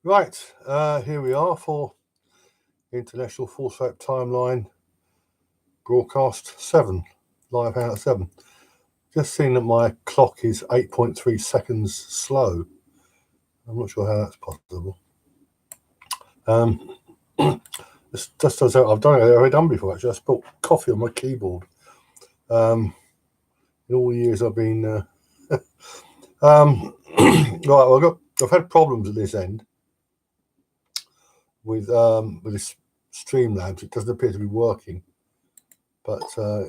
Right, here we are for International Force Rape Timeline Broadcast 7, live hangout 7. Just seeing that my clock is 8.3 seconds slow. I'm not sure how that's possible. It's just as I've already done before, actually. I spilled coffee on my keyboard. In all the years I've been... right, well, I've had problems at this end with this Streamlabs. It doesn't appear to be working, but I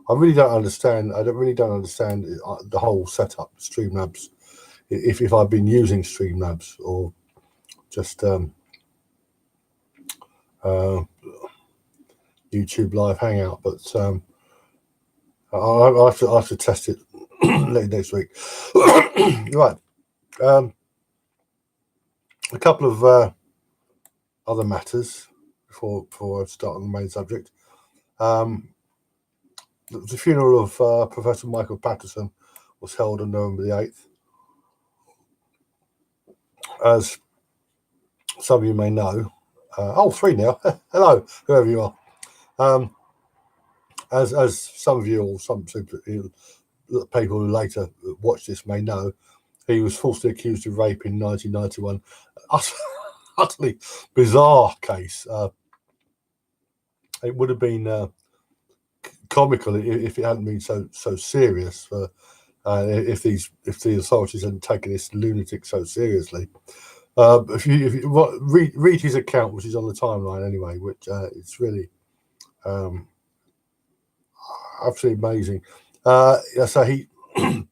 really don't understand. I really don't understand the whole setup, Streamlabs. If I've been using Streamlabs or just YouTube Live Hangout, but I'll have to test it later next week. Right. A couple of other matters before I start on the main subject. The funeral of Professor Michael Patterson was held on November the 8th. As some of you may know, three now. Hello, whoever you are. As some of you or some people who later watch this may know, he was falsely accused of rape in 1991. Utterly bizarre case. It would have been comical if it hadn't been so serious. If the authorities hadn't taken this lunatic so seriously. If you read his account, which is on the timeline anyway, which it's really absolutely amazing. So he, in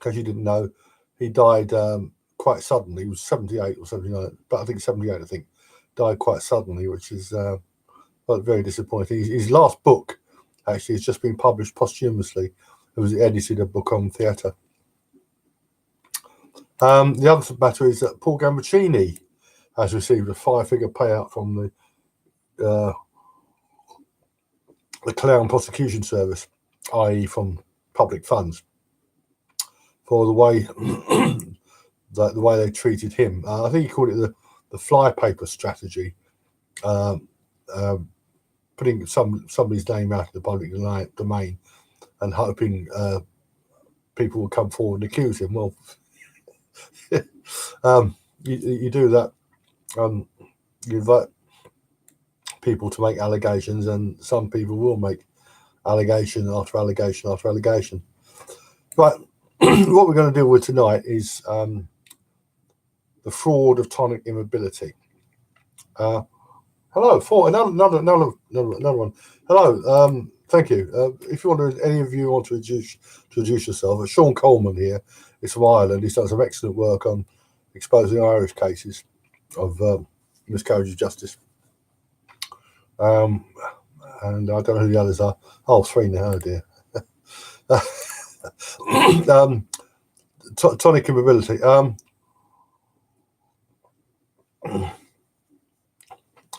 case you didn't know, he died quite suddenly. He was 78 or 79, but I think 78. I think died quite suddenly, which is very disappointing. His last book actually has just been published posthumously. It was edited a book on theatre. The other matter is that Paul Gambaccini has received a 5-figure payout from the Crown Prosecution Service, i.e. from public funds, for the way the way they treated him. I think he called it the flypaper strategy, putting somebody's name out in the public domain and hoping people will come forward and accuse him. Well, you do that. You invite people to make allegations, and some people will make allegation after allegation after allegation. Right, what we're going to deal with tonight is the fraud of tonic immobility. Hello, another one. Hello, thank you. If you want to, any of you want to introduce yourself, Sean Coleman here. It's from Ireland. He's done some excellent work on exposing Irish cases of miscarriage of justice. And I don't know who the others are. Oh, three now, oh dear. Tonic immobility.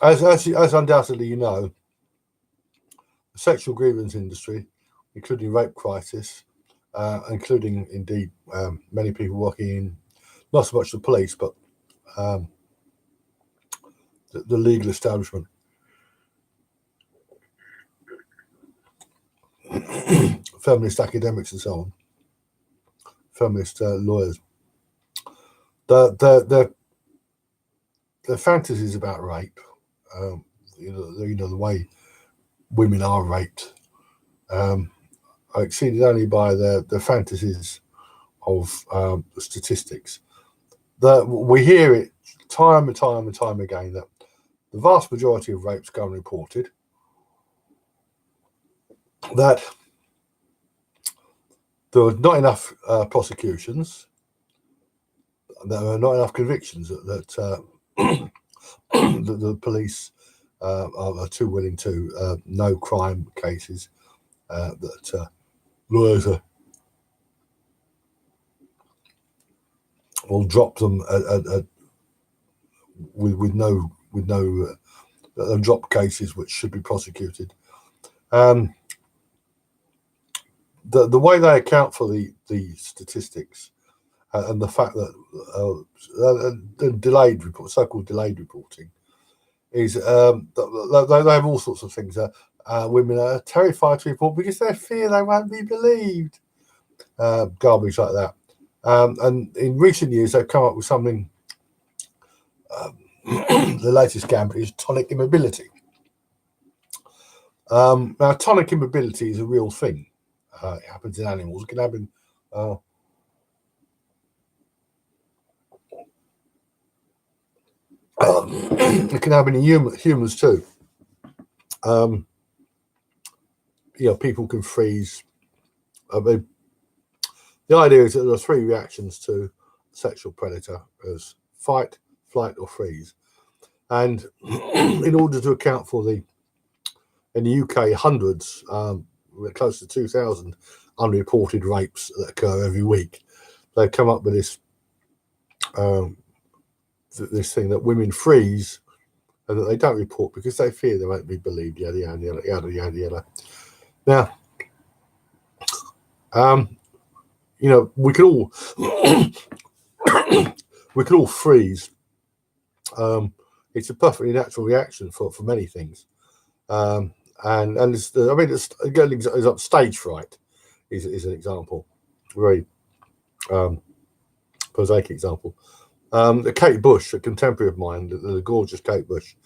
As undoubtedly you know, the sexual grievance industry, including rape crisis, including indeed many people working in not so much the police, but the legal establishment, feminist academics and so on, feminist lawyers, the fantasies about rape, the way women are raped, are exceeded only by the fantasies of the statistics. We hear it time and time and time again that the vast majority of rapes go unreported, that there were not enough prosecutions, there were not enough convictions, that the police are too willing to no crime cases, that lawyers will drop them with no drop cases which should be prosecuted. The way they account for the statistics and the fact that the delayed report, so-called delayed reporting, is they have all sorts of things. Women are terrified to report because they fear they won't be believed. Garbage like that. And in recent years, they've come up with something. The latest gambit is tonic immobility. Now, tonic immobility is a real thing. It happens in animals. It can happen. It can happen in humans too. People can freeze. The idea is that there are three reactions to a sexual predator: as fight, flight, or freeze. And in order to account for in the UK, hundreds, close to 2,000 unreported rapes that occur every week, they've come up with this thing that women freeze and that they don't report because they fear they won't be believed. Yada yada yada yada yada yada. Now, we could all freeze. It's a perfectly natural reaction for many things, and stage fright is an example, very prosaic example. Kate Bush, a contemporary of mine, the gorgeous Kate Bush,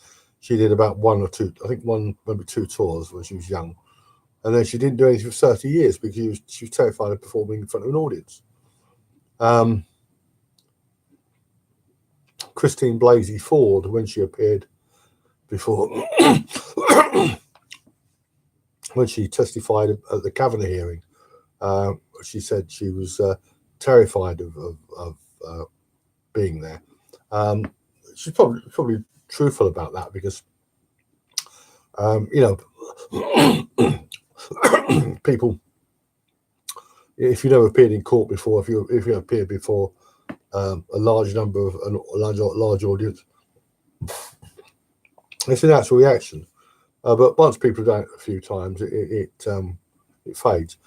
she did about maybe two tours when she was young, and then she didn't do anything for 30 years because she was terrified of performing in front of an audience. Christine Blasey Ford, when she appeared before, when she testified at the Kavanaugh hearing, she said she was terrified of being there. She's probably truthful about that because, people, if you've never appeared in court before, if you appeared before a large number of a large audience, it's a natural reaction. But once people have done it a few times, it fades.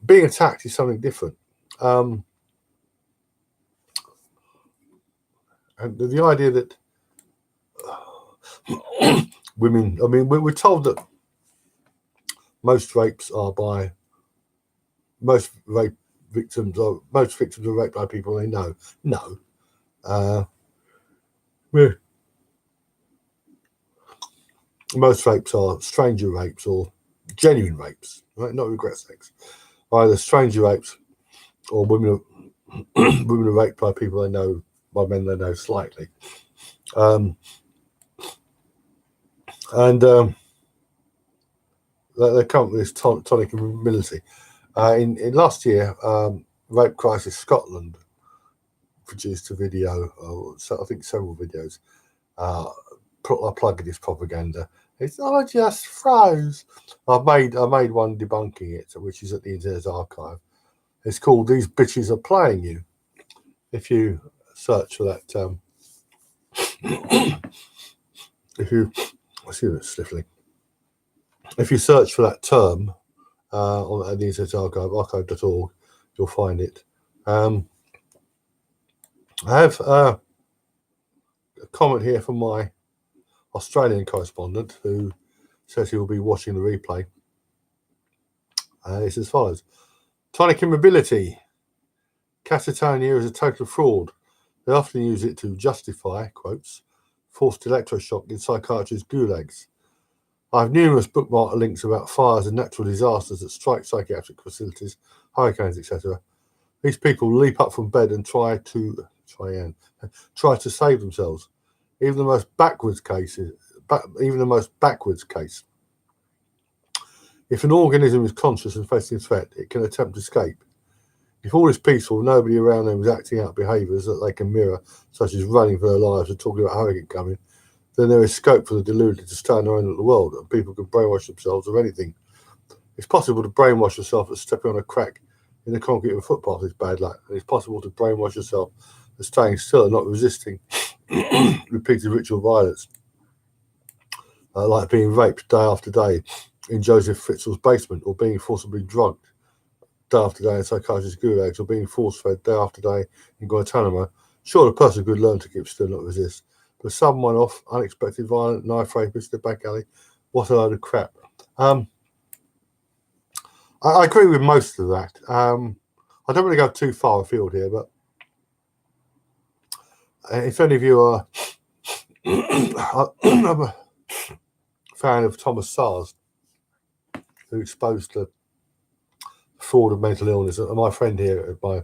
Being attacked is something different. And the idea that women, we're told that most victims are raped by people they know. No. Most rapes are stranger rapes or genuine rapes, right? Not regret sex. Either stranger rapes or women are raped by people they know, by men they know slightly. They come up with this tonic immobility. In last year, Rape Crisis Scotland produced a video, I think several videos, plugging this propaganda. I just froze. I made one debunking it, which is at the Internet Archive. It's called "These Bitches Are Playing You." If you search for that, if you search for that term on the Internet Archive, archive.org, you'll find it. I have a comment here from my Australian correspondent who says he will be watching the replay. It's as follows: tonic immobility. Catatonia is a total fraud. They often use it to justify, quotes, forced electroshock in psychiatrists' gulags. I have numerous bookmark links about fires and natural disasters that strike psychiatric facilities, hurricanes, etc. These people leap up from bed and try to save themselves. Even the most backwards case. If an organism is conscious and facing threat, it can attempt escape. If all is peaceful, nobody around them is acting out behaviours that they can mirror, such as running for their lives or talking about a hurricane coming, then there is scope for the deluded to stand their own at the world, and people can brainwash themselves of anything. It's possible to brainwash yourself that stepping on a crack in the concrete of a footpath is bad luck. And it's possible to brainwash yourself that staying still and not resisting repeated ritual violence, like being raped day after day in Joseph Fritzl's basement or being forcibly drugged, day after day in psychiatrist gulags or being force-fed day after day in Guantanamo, sure, the person could learn to keep still, not resist. But some one-off, unexpected, violent, knife rapist, the back alley, what a load of crap. I agree with most of that. I don't want to go too far afield here, but if any of you are I'm a fan of Thomas Sars, who exposed the fraud of mental illness. And my friend here, my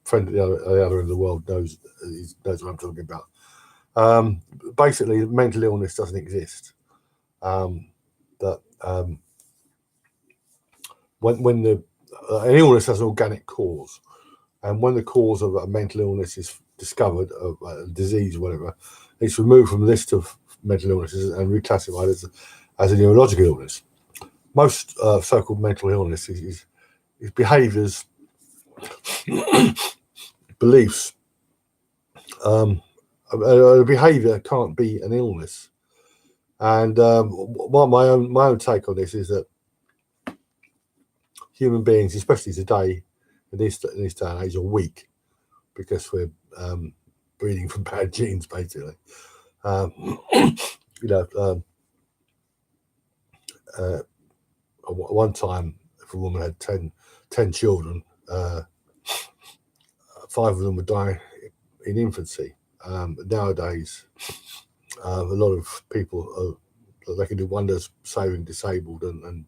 friend at the other end of the world knows what I'm talking about. Basically, mental illness doesn't exist. When an illness has an organic cause, and when the cause of a mental illness is discovered, of a disease or whatever, it's removed from the list of mental illnesses and reclassified as a neurological illness. Most so-called mental illness is behaviours, beliefs. A behaviour can't be an illness. And my own take on this is that human beings, especially today, in this day and age, are weak because we're breeding from bad genes, basically. One time, if a woman had 10 children, 5 of them would die in infancy. Nowadays, a lot of people, they can do wonders saving disabled and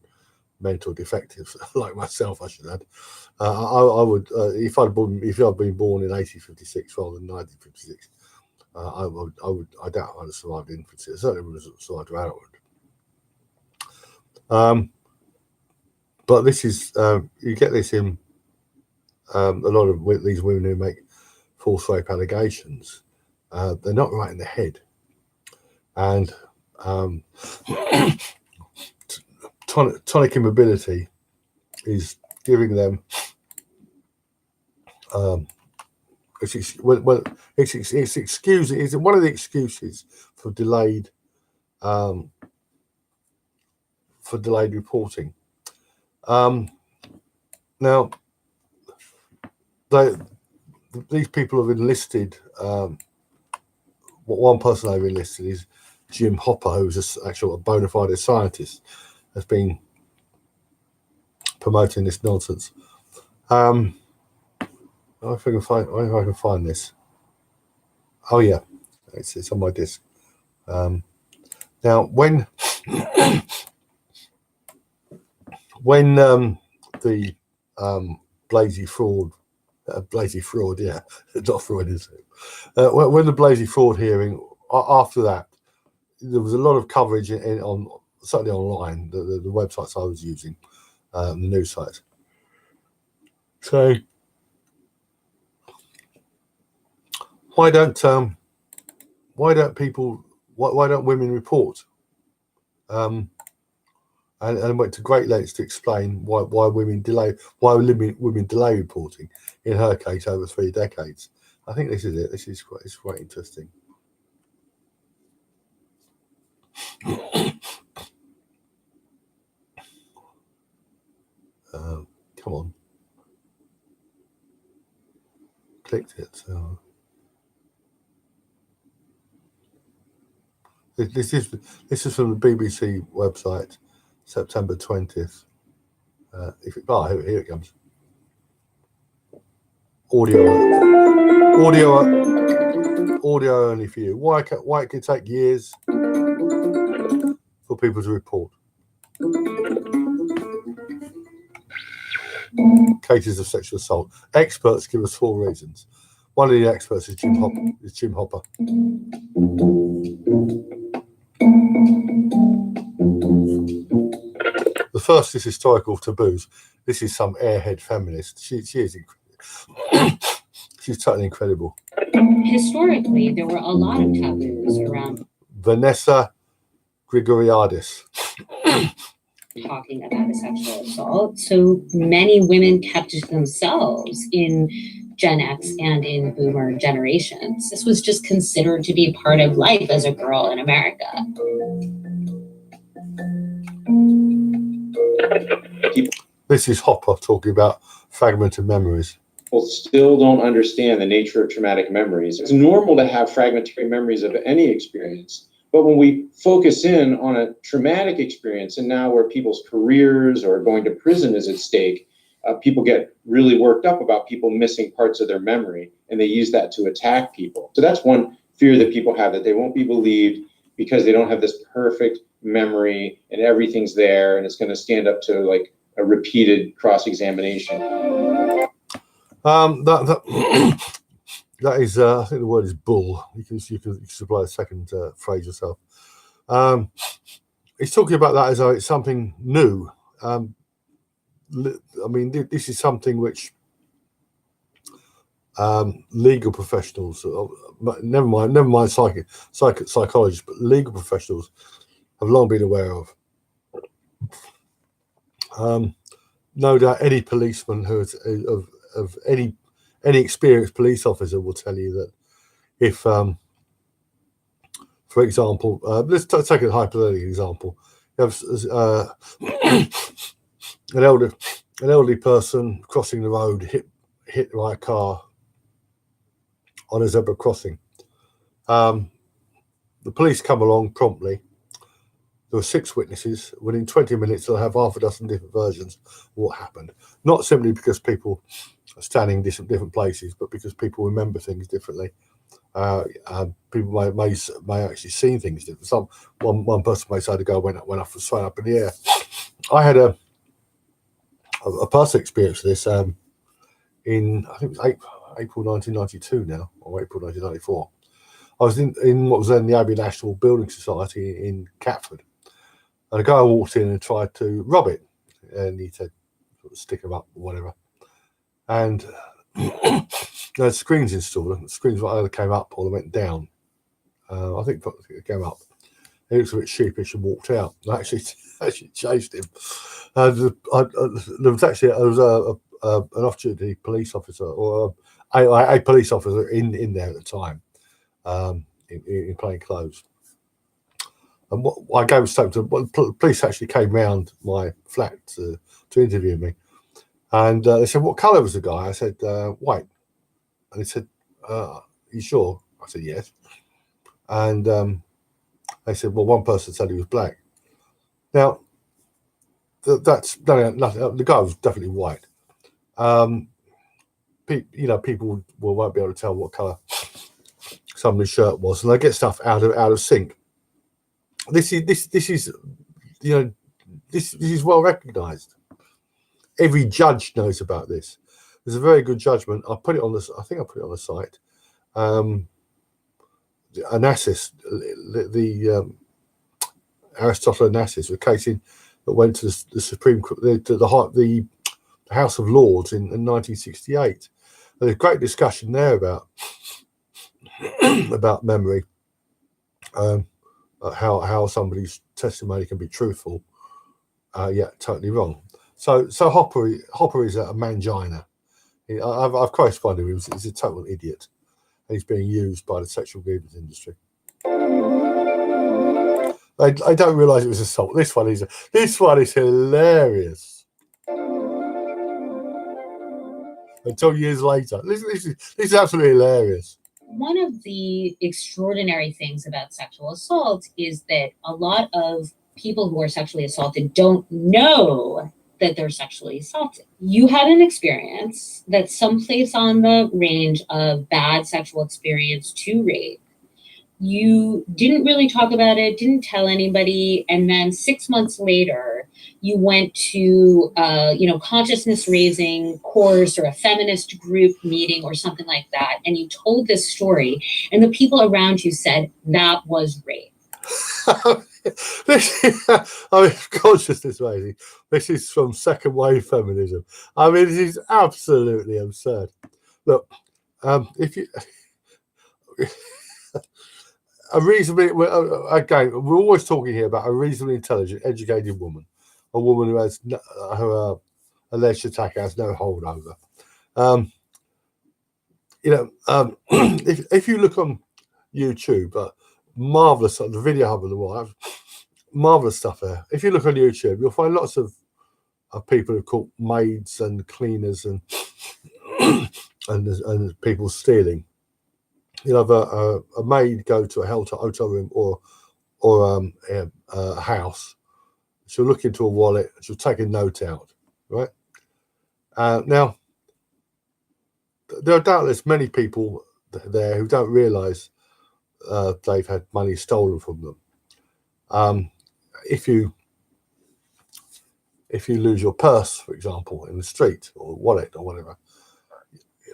mental defectives, like myself, I should add. I would, if I'd been born in 1856 rather than 1956, I doubt I'd have survived infancy. I certainly would have survived adulthood. But this is, you get this in a lot of these women who make false rape allegations. They're not right in the head. And tonic immobility is giving them it's one of the excuses for delayed reporting. Now these people have enlisted, one person I've enlisted is Jim Hopper, who's a bona fide scientist, has been promoting this nonsense. If I can find this. Oh yeah, it's on my disc. Now when the Blasey fraud, yeah, not Freud, is it? When the Blasey fraud hearing, after that, there was a lot of coverage certainly online, the websites I was using, the news sites. So why don't women report? And went to great lengths to explain why women delay reporting. In her case, over 3 decades. I think this is it. It's quite interesting. Come on, clicked it. So this is from the BBC website, September 20th. Here it comes. Audio only for you. Why it can take years for people to report cases of sexual assault. Experts give us 4 reasons. One of the experts is Jim Hopper. The first is historical taboos. This is some airhead feminist. She is incredible. She's totally incredible. Historically, there were a lot of taboos around Vanessa Grigoriadis. Talking about a sexual assault. So many women kept to themselves in Gen X and in boomer generations. This was just considered to be part of life as a girl in America. This is Hopper talking about fragmented memories. People still don't understand the nature of traumatic memories. It's normal to have fragmentary memories of any experience. But when we focus in on a traumatic experience, and now where people's careers or going to prison is at stake, people get really worked up about people missing parts of their memory, and they use that to attack people. So that's one fear that people have, that they won't be believed because they don't have this perfect memory and everything's there, and it's going to stand up to like a repeated cross-examination. That is, I think the word is bull. You can supply a second phrase yourself. He's talking about that as though it's something new. I mean, this is something which legal professionals, never mind psychologists, but legal professionals have long been aware of. No doubt any policeman who is of any experienced police officer will tell you that if, for example, let's take a hypothetical example. You have an elderly person crossing the road, hit by a car on a zebra crossing. The police come along promptly. There were 6 witnesses. Within 20 minutes, they'll have half a dozen different versions of what happened. Not simply because people are standing in different places, but because people remember things differently. People may actually see things different. One person may say the guy went up straight up in the air. I had a personal experience of this in, I think it was April 1992 now, or April 1994. I was in what was then the Abbey National Building Society in Catford. And a guy walked in and tried to rob it, and he said, stick him up or whatever. And there had screens installed, and the screens either came up or they went down. I think it came up. He looked a bit sheepish and walked out. I actually chased him. There was an off-duty police officer, or a police officer in there at the time, in plain clothes. And what I gave a statement. The police actually came round my flat to interview me, and they said, "What colour was the guy?" I said, "White." And he said, "You sure?" I said, "Yes." And they said, "Well, one person said he was black." Now, that's nothing. The guy was definitely white. People won't be able to tell what colour somebody's shirt was, and they get stuff out of sync. This is well recognised. Every judge knows about this. There's a very good judgment. I put it on this. I think I put it on the site. Onassis, the Aristotle Onassis, a case that went to the Supreme Court, the House of Lords in 1968. There's a great discussion there about memory, how somebody's testimony can be truthful, yet totally wrong. So Hopper is a mangina. I've corresponded with him. He's a total idiot. He's being used by the sexual grievance industry. I don't realise it was assault. This one is hilarious. Until years later, this is absolutely hilarious. One of the extraordinary things about sexual assault is that a lot of people who are sexually assaulted don't know that they're sexually assaulted. You had an experience that's someplace on the range of bad sexual experience to rape. You didn't really talk about it, didn't tell anybody, and then 6 months later, you went to consciousness raising course or a feminist group meeting or something like that, and you told this story, and the people around you said that was rape. Consciousness raising. This is from second wave feminism. I mean, this is absolutely absurd. Look, if you. A reasonably, again, we're always talking here about a reasonably intelligent, educated woman, a woman who has her alleged attacker has no hold over. If you look on YouTube, marvelous, the video hub of the world, marvelous stuff there. If you look on YouTube, you'll find lots of people have caught maids and cleaners and and people stealing. You'll have a maid go to a hotel room or a house. She'll look into a wallet. She'll take a note out, right? Now, there are doubtless many people there who don't realise they've had money stolen from them. If you lose your purse, for example, in the street, or wallet or whatever,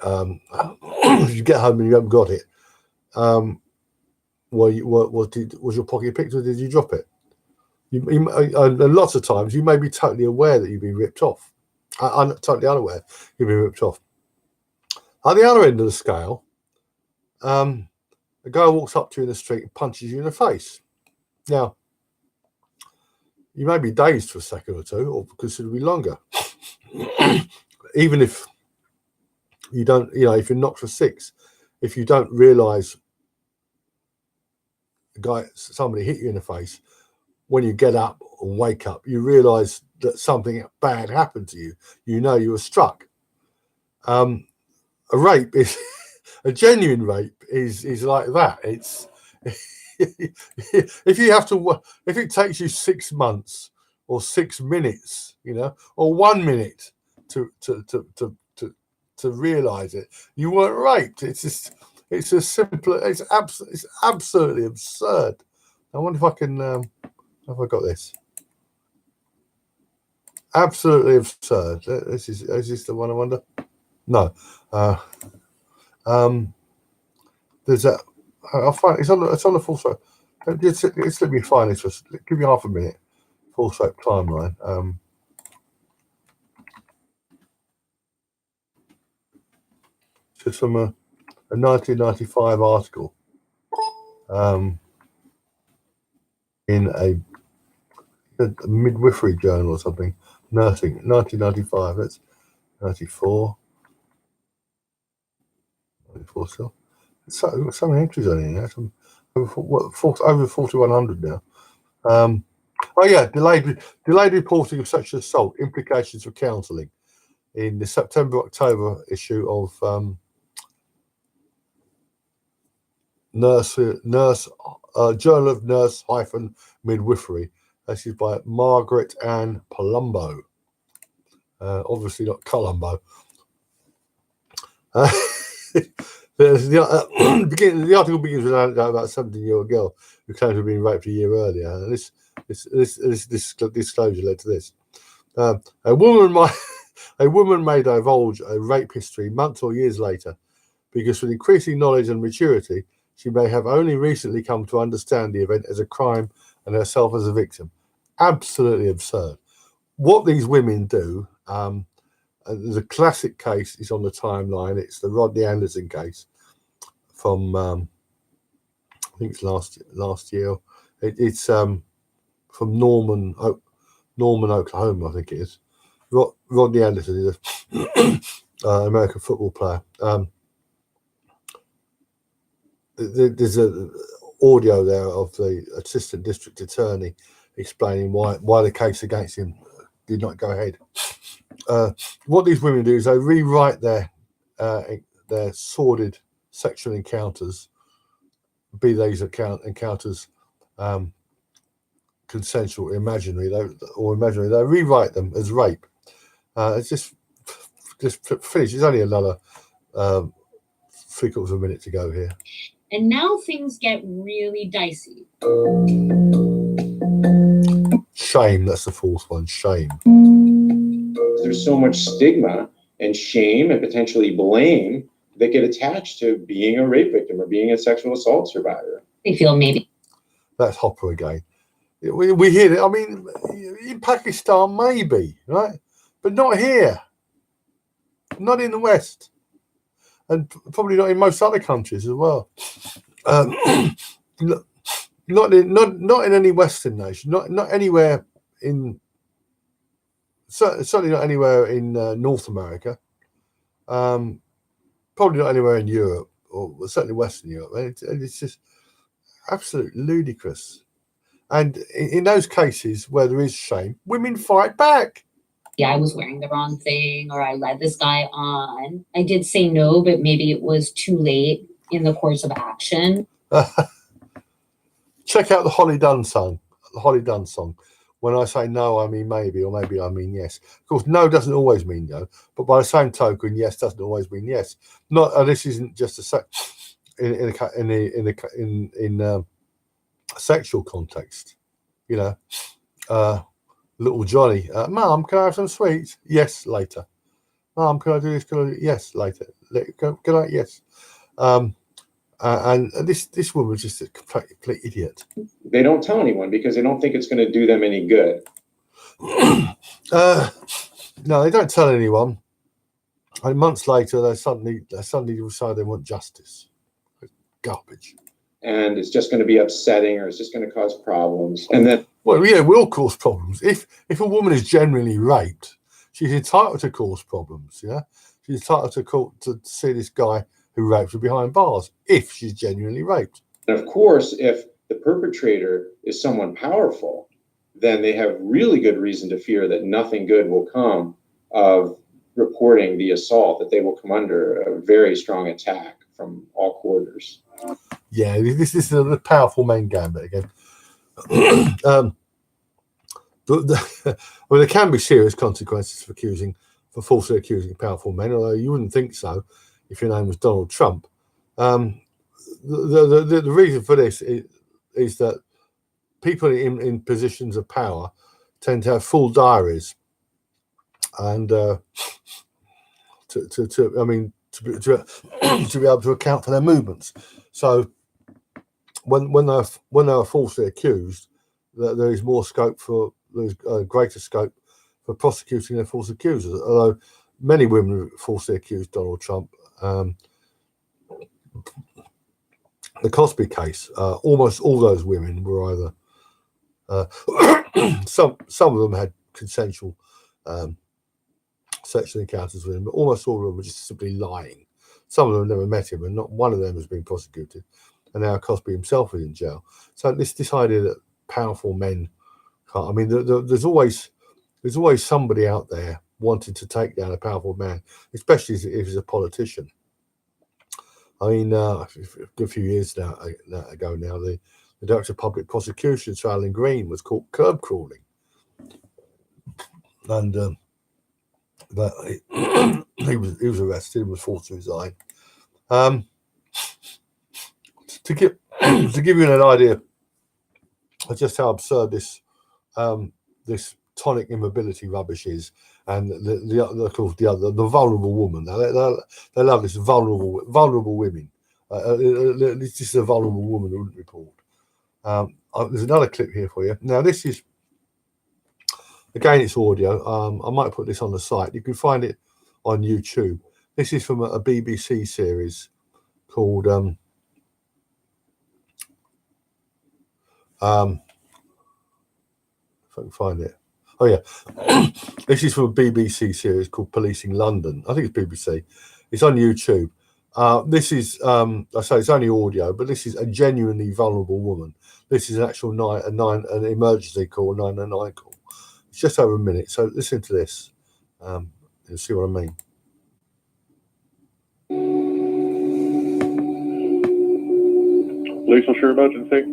if you get home and you haven't got it, was your pocket picked or did you drop it? And lots of times you may be totally aware that you've been ripped off. I'm totally unaware you've been ripped off. At the other end of the scale, a guy walks up to you in the street and punches you in the face. Now, you may be dazed for a second or two, or considerably longer. Even if you don't, if you're knocked for six, if you don't realise somebody hit you in the face, when you get up and wake up, you realise that something bad happened to you. You know you were struck. A rape is a genuine rape is like that. It's if it takes you 6 months or 6 minutes, or 1 minute to realise it, you weren't raped. It's as simple. It's absolutely absurd. I wonder if I can. Have I got this? Absolutely absurd. Is this the one I wonder? No. There's that. I'll find it's on the full scope. Just let me find this. Just give me half a minute. Full scope timeline. It's from a 1995 article. In a midwifery journal or something, nursing, 1995. That's 94. 94 still. So many entries on here now. Over 4,100 now. Oh yeah, delayed reporting of sexual assault, implications for counselling, in the September-October issue of Journal of Nurse-Midwifery. This is by Margaret Ann Palumbo. Obviously not Columbo. The article begins with an anecdote about a 17-year-old girl who claimed to have been raped a year earlier. And this disclosure led to this. A woman may divulge a rape history months or years later, because with increasing knowledge and maturity, she may have only recently come to understand the event as a crime and herself as a victim. Absolutely absurd. What these women do, there's a classic case is on the timeline. It's the Rodney Anderson case from, I think it's last year. It's from Norman, Oklahoma, I think it is. Rodney Anderson is an American football player. There's an audio there of the assistant district attorney explaining why the case against him did not go ahead. What these women do is they rewrite their sordid sexual encounters, be these encounters consensual, imaginary. They rewrite them as rape. It's just finished. It's only another 3/4 of a minute to go here. And now things get really dicey. Shame, that's the fourth one, shame. There's so much stigma and shame and potentially blame that get attached to being a rape victim or being a sexual assault survivor. They feel maybe. That's Hopper again. We hear it. I mean, in Pakistan, maybe, right? But not here. Not in the West. And probably not in most other countries as well. Not in any Western nation. Not anywhere in. Certainly not anywhere in North America. Probably not anywhere in Europe, or certainly Western Europe. And it's just absolutely ludicrous. And in those cases where there is shame, women fight back. I was wearing the wrong thing, or I led this guy on. I did say no, but maybe it was too late in the course of action. Check out the Holly Dunn song. The Holly Dunn song. When I say no, I mean maybe, or maybe I mean yes. Of course, no doesn't always mean no, but by the same token, yes doesn't always mean yes. Not, and this isn't just a sexual context. You know, little Johnny, Mum, can I have some sweets? Yes, later. Mum, can I do this? Can I do it? Yes, later. Can I? Yes. And this woman was just a complete idiot. They don't tell anyone because they don't think it's going to do them any good. No, they don't tell anyone. And months later, they suddenly decide they want justice. Garbage. And it's just going to be upsetting, or it's just going to cause problems. And then, well, yeah, it will cause problems. If a woman is genuinely raped, she's entitled to cause problems. Yeah, she's entitled to see this guy who raped her behind bars if she's genuinely raped. And of course, if the perpetrator is someone powerful, then they have really good reason to fear that nothing good will come of reporting the assault, that they will come under a very strong attack from all quarters. Yeah, this is the powerful men gambit again. Well, there can be serious consequences for falsely accusing powerful men, although you wouldn't think so if your name was Donald Trump. The reason for this is that people in positions of power tend to have full diaries, and to be able to account for their movements. So when they're falsely accused, there is more scope for there's greater scope for prosecuting their false accusers. Although many women falsely accused Donald Trump. The Cosby case, almost all those women were either some of them had consensual sexual encounters with him, but almost all of them were just simply lying. Some of them never met him, and not one of them has been prosecuted. And now Cosby himself is in jail. So this idea that powerful men can't. I mean, there's always somebody out there wanting to take down a powerful man, especially if he's a politician. I mean, a good few years ago now, the Director of Public Prosecution, Sir Alan Green, was caught curb crawling, and but he was arrested and was forced to resign. To give you an idea of just how absurd this tonic immobility rubbish is, and the vulnerable woman. They love this vulnerable women. This is a vulnerable woman who wouldn't report. There's another clip here for you. Now this is, again, it's audio. I might put this on the site. You can find it on YouTube. This is from a BBC series called if I can find it. Oh yeah, this is from a BBC series called Policing London. I think it's BBC. It's on YouTube. This is I say it's only audio, but this is a genuinely vulnerable woman. This is an actual an emergency call, 999 call. It's just over a minute. So listen to this. You'll see what I mean. Police, what's your emergency?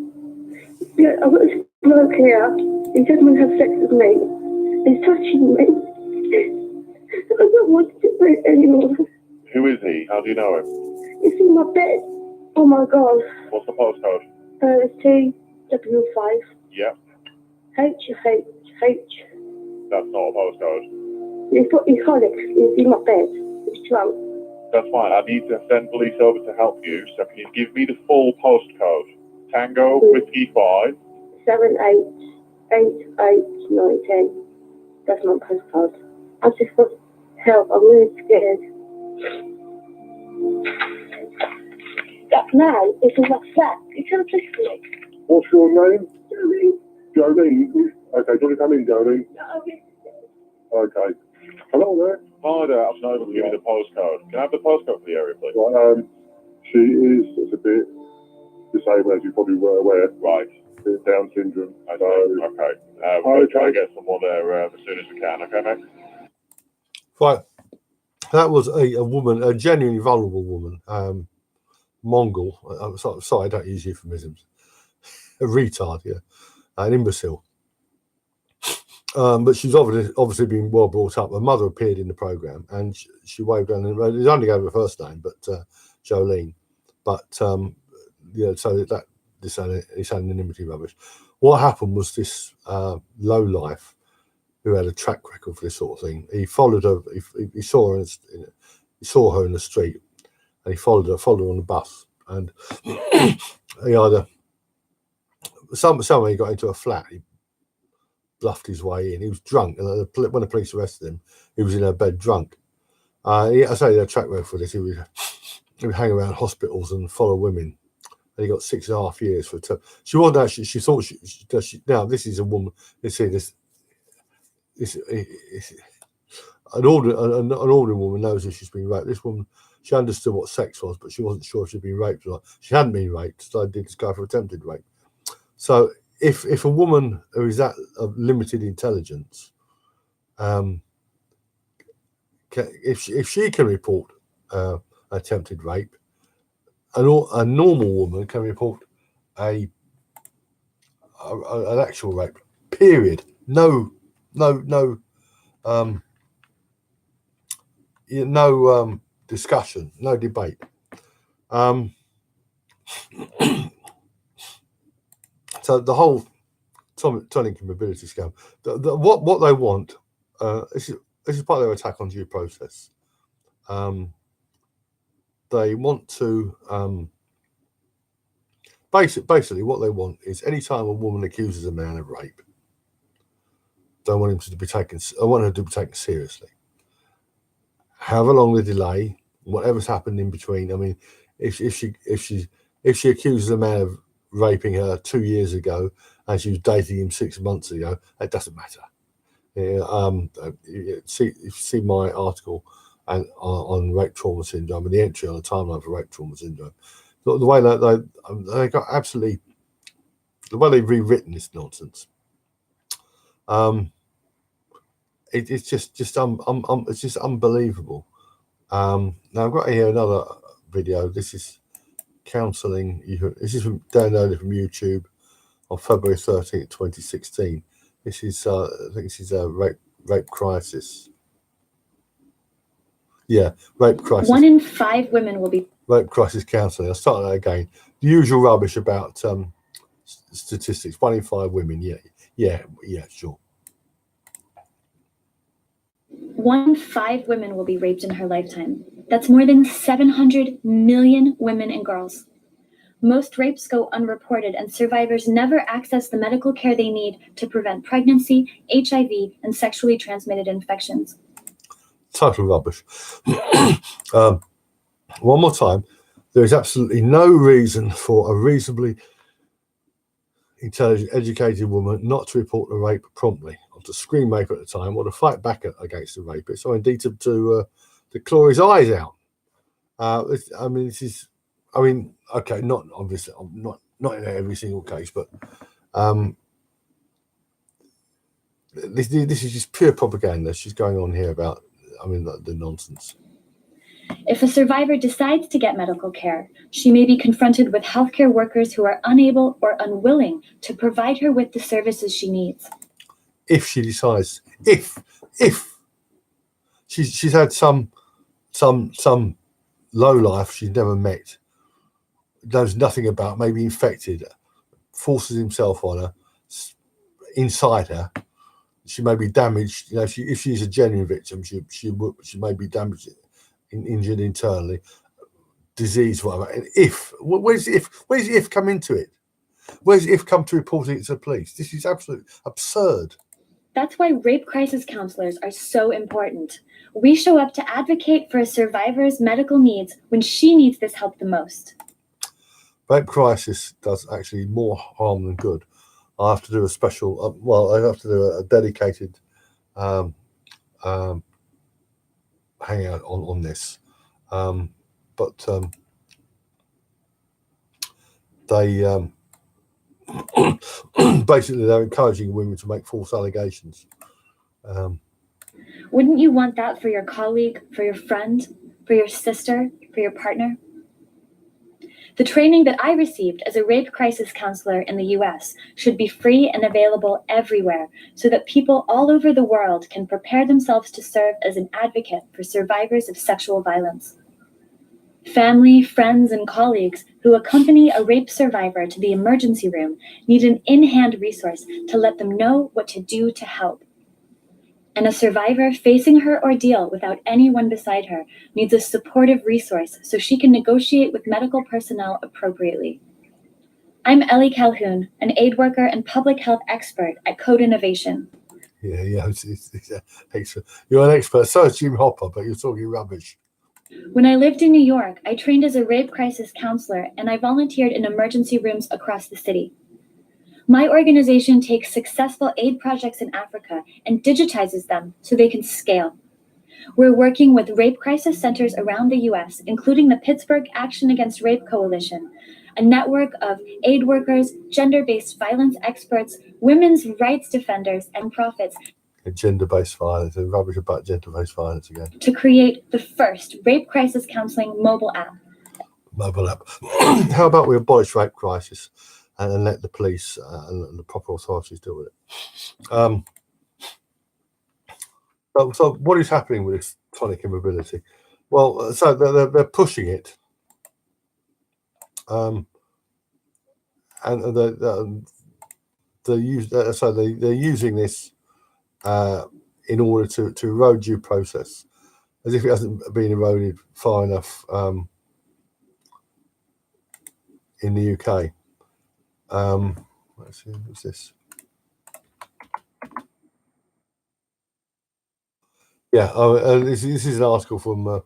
Yeah, I've got this bloke here. He doesn't want to have sex with me. He's touching me. I don't want to do it anymore. Who is he? How do you know him? He's in my bed. Oh my god. What's the postcode? TW5. Yep. H. That's not a postcode. He's got his colic. He's in my bed. He's drunk. That's fine. I need to send police over to help you. So can you give me the full postcode? Tango Whiskey 5 7 8 8 8 9 10. That's my postcode. I just want help. I'm really scared. That man is in my flat. He's trying to push me. What's your name? Jolene. Jolene. Okay, do you want to come in, Jolene? No, Okay. Hello there. Hi there. I'm not able to give you the postcode. Can I have the postcode for the area, please? Right, she is a bit disabled, as you probably were aware. Right. Down syndrome. I see. Okay. We'll try to get someone there as soon as we can. Okay, mate? Right. That was a woman, a genuinely vulnerable woman, Mongol. Sorry, I don't use euphemisms. A retard, yeah, an imbecile. But she's obviously been well brought up. Her mother appeared in the program, and she waved down. It only gave her first name, but Jolene. But yeah, so that this anonymity rubbish. What happened was this low life who had a track record for this sort of thing. He followed her. He saw her. He saw her in the street, and he followed her on the bus. And he either somehow he got into a flat. He bluffed his way in. He was drunk, and when the police arrested him, he was in her bed drunk. I say he had a track record for this. He would hang around hospitals and follow women. And he got 6.5 years for it. She wasn't actually. She thought she. Now this is a woman. You see this. An ordinary woman knows if she's been raped. This woman, she understood what sex was, but she wasn't sure if she'd been raped or not. She hadn't been raped, so I did this guy for attempted rape. So if a woman who is that of limited intelligence, if she can report attempted rape, a normal woman can report an actual rape. Period. No discussion, no debate. So the whole tonic immobility scam, what they want, this is part of their attack on due process. They want to basically what they want is any time a woman accuses a man of rape, they want him to be taken. I want her to be taken seriously. However long the delay, whatever's happened in between. I mean, if she accuses a man of raping her 2 years ago and she was dating him 6 months ago, it doesn't matter. See my article on rape trauma syndrome and the entry on the timeline for rape trauma syndrome. The way that they got absolutely, the way they've rewritten this nonsense. It's just unbelievable. Now I've got here another video. This is counselling. This is downloaded from YouTube on February 13th, 2016. This is I think this is a rape crisis. Yeah, rape crisis. 1 in 5 women will be rape crisis counselling. I'll start that again. The usual rubbish about statistics. 1 in 5 women. Yeah, sure. 1 in 5 women will be raped in her lifetime. That's more than 700 million women and girls. Most rapes go unreported, and survivors never access the medical care they need to prevent pregnancy, HIV, and sexually transmitted infections. Total rubbish. One more time, there is absolutely no reason for a reasonably intelligent, educated woman not to report the rape promptly, or to scream rape at the time, or to fight back against the rapist, or indeed to claw his eyes out. Okay, not obviously, not in every single case, but this is just pure propaganda. She's going on here about, the nonsense. If a survivor decides to get medical care, she may be confronted with healthcare workers who are unable or unwilling to provide her with the services she needs. If she decides, if she's had some low life she's never met, knows nothing about, maybe infected, forces himself on her, inside her, she may be damaged. If she's a genuine victim, she may be damaged, injured internally, disease, whatever. And where's the if come into it? Where's the if come to reporting it to the police? This is absolutely absurd. That's why rape crisis counselors are so important. We show up to advocate for a survivor's medical needs when she needs this help the most. Rape crisis does actually more harm than good. I have to do a special, I have to do a dedicated hangout on this. They basically they're encouraging women to make false allegations. Wouldn't you want that for your colleague, for your friend, for your sister, for your partner? The training that I received as a rape crisis counselor in the US should be free and available everywhere so that people all over the world can prepare themselves to serve as an advocate for survivors of sexual violence. Family, friends, and colleagues who accompany a rape survivor to the emergency room need an in-hand resource to let them know what to do to help. And a survivor facing her ordeal without anyone beside her needs a supportive resource so she can negotiate with medical personnel appropriately. I'm Ellie Calhoun, an aid worker and public health expert at Code Innovation. Yeah, it's excellent. You're an expert. So is Jim Hopper, but you're talking rubbish. When I lived in New York, I trained as a rape crisis counselor and I volunteered in emergency rooms across the city. My organization takes successful aid projects in Africa and digitizes them so they can scale. We're working with rape crisis centers around the US, including the Pittsburgh Action Against Rape Coalition, a network of aid workers, gender-based violence experts, women's rights defenders, and prophets. Gender-based violence, and rubbish about gender-based violence again. To create the first rape crisis counseling mobile app. Mobile app. How about we abolish rape crisis and let the police and the proper authorities deal with it? So what is happening with this tonic immobility? Well, so they're pushing it, and they're using this in order to erode due process, as if it hasn't been eroded far enough in the UK. Let's see, what's this? Yeah, this is an article from the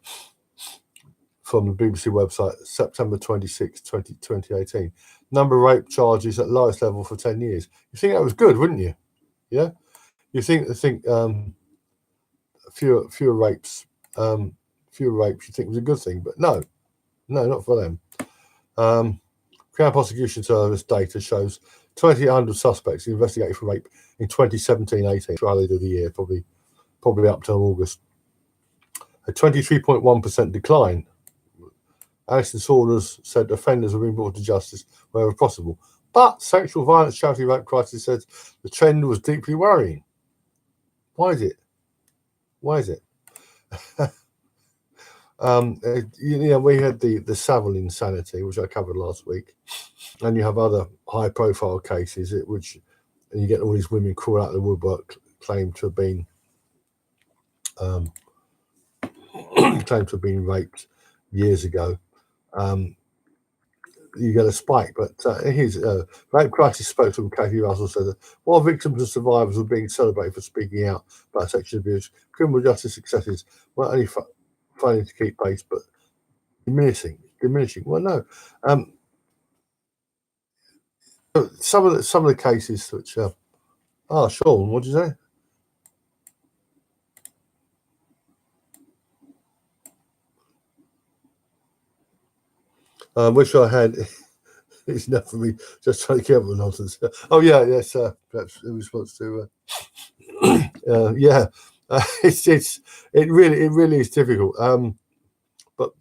BBC website, September 26, 2018. Number of rape charges at lowest level for 10 years. You think that was good, wouldn't you? Yeah, you think fewer rapes. You think was a good thing, but no, not for them. Crown Prosecution Service data shows 2,800 suspects investigated for rape in 2017-18, rally of the year, probably up till August. A 23.1% decline. Alison Saunders said offenders are being brought to justice wherever possible. But Sexual Violence Charity Rape Crisis says the trend was deeply worrying. Why is it? We had the Savile insanity, which I covered last week, and you have other high-profile cases, and you get all these women crawling out of the woodwork, claimed to have been raped years ago. You get a spike, but here's Rape Crisis spokesman Katie Russell said that while victims and survivors were being celebrated for speaking out about sexual abuse, criminal justice successes weren't only failing to keep pace, but diminishing. Well, no. Some of the cases which Sean, what did you say? Wish I had. It's enough for me just trying to keep up with nonsense. Oh yeah, yes. Perhaps in response to it really is difficult. But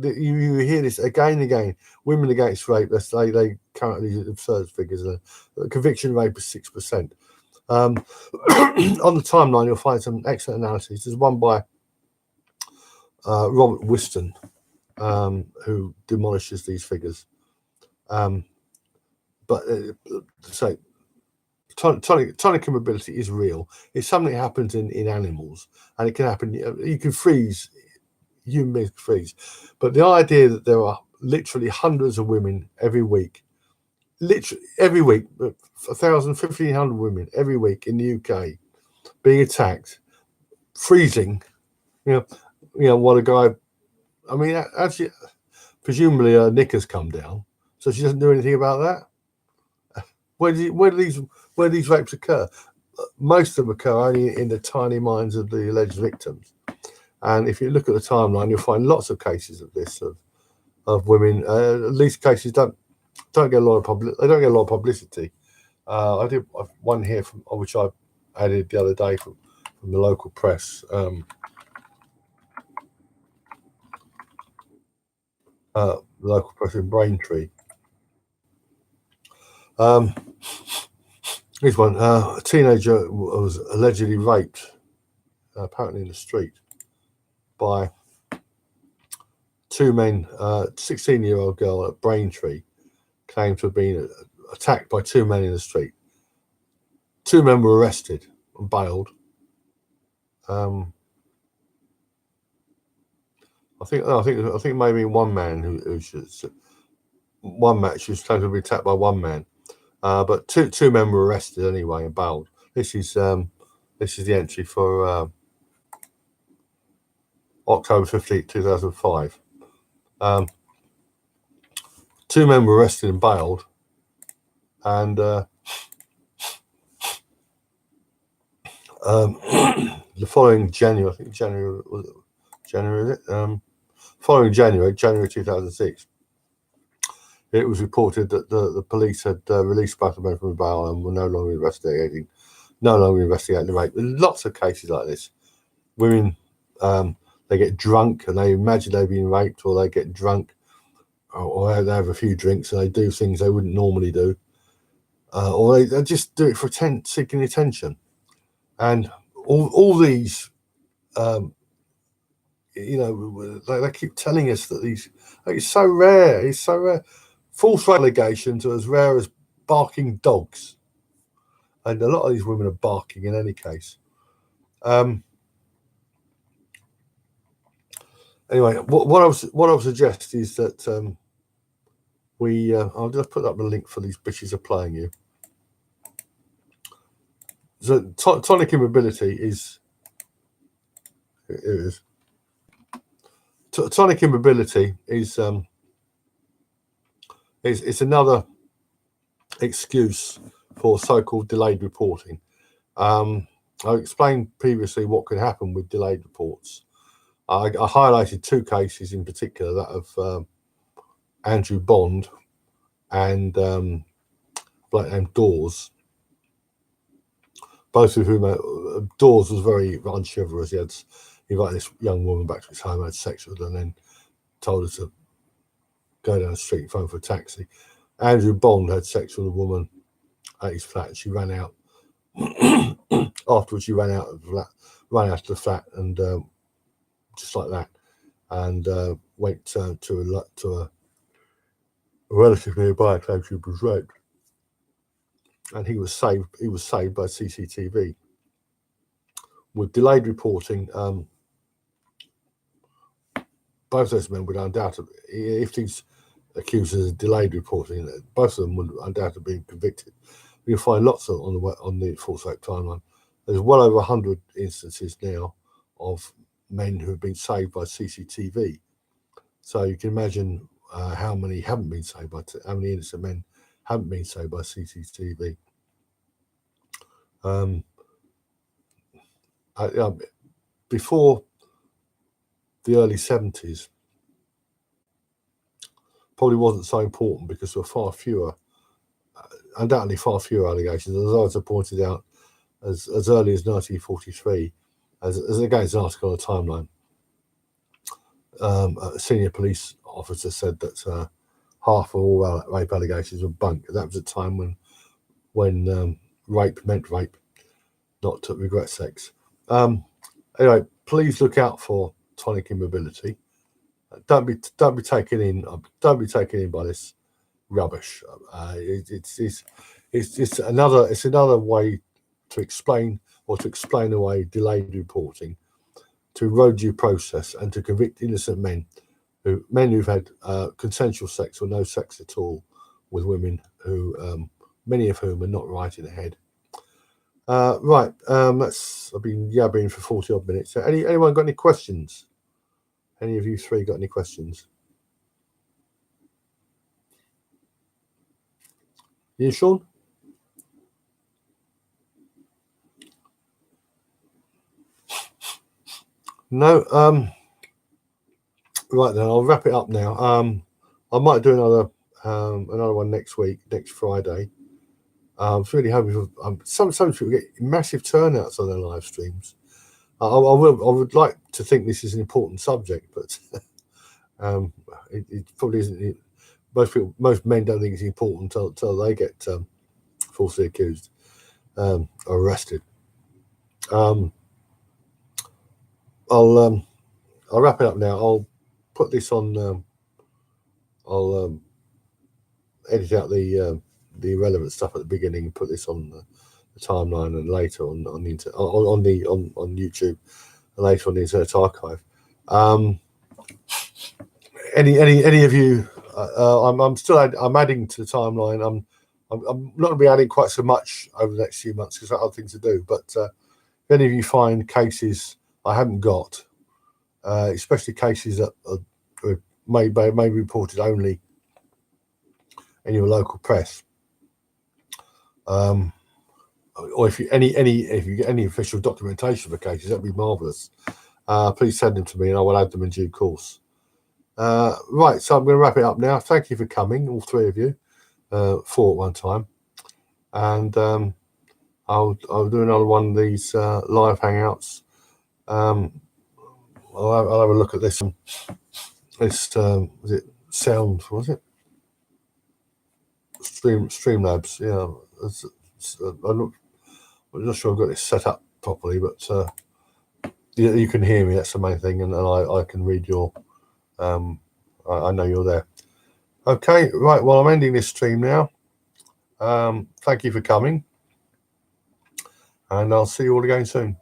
you hear this again and again. Women against rape. They currently absurd figures. The conviction rate is 6%. On the timeline, you'll find some excellent analysis. There's one by Robert Whiston, who demolishes these figures. But tonic immobility is real. It's something that happens in animals, and it can happen. You can freeze, human beings can freeze. But the idea that there are literally hundreds of women every week, 1,000, 1,500 women every week in the UK being attacked, freezing, while a guy, I mean, actually, presumably her knickers come down, so she doesn't do anything about that. Where do these rapes occur? Most of them occur only in the tiny minds of the alleged victims. And if you look at the timeline, you'll find lots of cases of this, of women. These cases don't get a lot of publicity. I did one here which I added the other day from the local press. The local press in Braintree. Here's one. A teenager was allegedly raped, apparently in the street, by two men. 16-year-old girl at Braintree claimed to have been attacked by two men in the street. Two men were arrested and bailed. I think maybe one man who she was claimed to be attacked by one man, but two men were arrested anyway and bailed. This is the entry for October 15th, 2005. Two men were arrested and bailed, and the following January, I think January is it? Following January 2006, it was reported that the police had released both men from bail and were no longer investigating the rape. There's lots of cases like this. Women, they get drunk and they imagine they've been raped, or they get drunk, or they have a few drinks and they do things they wouldn't normally do, or they just do it for seeking attention. And all these, they keep telling us that it's so rare. It's so rare. False allegations are as rare as barking dogs, and a lot of these women are barking in any case. Anyway, what I would suggest is that I'll just put up the link for these bitches are playing you. So tonic immobility is. It is. Tonic immobility is it's another excuse for so-called delayed reporting. I explained previously what could happen with delayed reports. I highlighted two cases in particular, that of Andrew Bond and bloke named Dawes. Both of whom, Dawes was very unchivalrous. He invited this young woman back to his home, had sex with her, and then told her to go down the street and phone for a taxi. Andrew Bond had sex with a woman at his flat. She ran out. Afterwards, she ran out of the flat, and just like that, and went to a relative nearby and claimed she was raped. And he was saved. He was saved by CCTV. With delayed reporting, both those men would undoubtedly, if these accusers are delayed reporting, both of them would undoubtedly be convicted. You'll find lots on the false rape timeline. There's well over 100 instances now of men who have been saved by CCTV. So you can imagine how many haven't been saved by, how many innocent men haven't been saved by CCTV. Before the early 70s, probably wasn't so important because there were far fewer, undoubtedly far fewer allegations. As I was pointed out, as early as 1943, as against an article on the timeline, a senior police officer said that half of all rape allegations were bunk. That was a time when rape meant rape, not to regret sex. Anyway, please look out for tonic immobility. Don't be taken in by this rubbish. It's another way to explain away delayed reporting, to erode due process, and to convict innocent men who've had consensual sex or no sex at all with women who many of whom are not right in the head. Right, I've been yabbering for 40 odd minutes. So anyone got any questions? Any of you three got any questions? You, Sean? No. Right then, I'll wrap it up now. I might do another one next week, next Friday. I'm really hoping for, some people get massive turnouts on their live streams. I would like to think this is an important subject, but it probably isn't. Most men don't think it's important until they get falsely accused or arrested. I'll wrap it up now. I'll put this on. I'll edit out the irrelevant stuff at the beginning and put this on the timeline, and later on YouTube, and later on the Internet Archive. Any of you? I'm adding to the timeline. I'm not going to be adding quite so much over the next few months because I have other things to do. But if any of you find cases I haven't got, especially cases that may be reported only in your local press, or if you get any official documentation for cases, that'd be marvelous. Please send them to me, and I will add them in due course. Right, so I'm going to wrap it up now. Thank you for coming, all three of you, 4 at one time, and I'll do another one of these live hangouts. I'll have a look at this. Was it Sound? Was it Streamlabs? Yeah, I'm not sure I've got it set up properly, but you can hear me. That's the main thing, and I can read your. I know you're there. Okay, right. Well, I'm ending this stream now. Thank you for coming, and I'll see you all again soon.